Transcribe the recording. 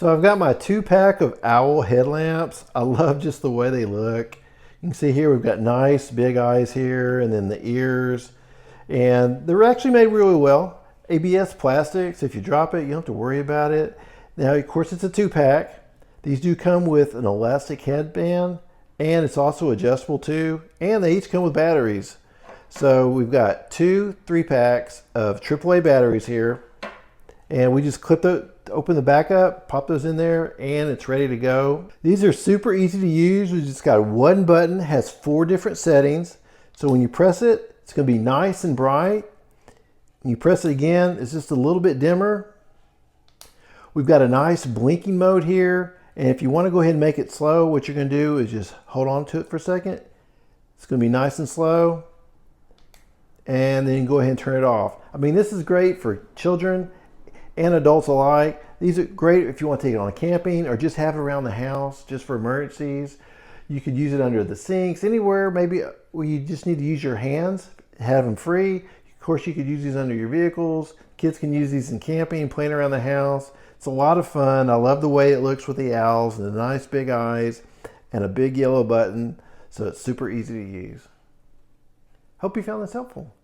So I've got my 2-pack of owl headlamps. I love just the way they look. You can see here we've got nice big eyes here and then the ears. And they're actually made really well. ABS plastic, so if you drop it, you don't have to worry about it. Now, of course, it's a 2-pack. These do come with an elastic headband, and it's also adjustable too. And they each come with batteries. So we've got 2 3-packs of AAA batteries here. And we just open the back up, pop those in there, and it's ready to go. These are super easy to use. We just got one button, has 4 different settings. So when you press it, it's gonna be nice and bright. When you press it again, it's just a little bit dimmer. We've got a nice blinking mode here. And if you wanna go ahead and make it slow, what you're gonna do is just hold on to it for a second. It's gonna be nice and slow. And then you can go ahead and turn it off. I mean, this is great for children and adults alike. These are great if you want to take it on camping or just have it around the house just for emergencies. You could use it under the sinks, anywhere maybe where you just need to use your hands, have them free. Of course, you could use these under your vehicles. Kids can use these in camping, playing around the house. It's a lot of fun. I love the way it looks with the owls and the nice big eyes and a big yellow button. So it's super easy to use. Hope you found this helpful.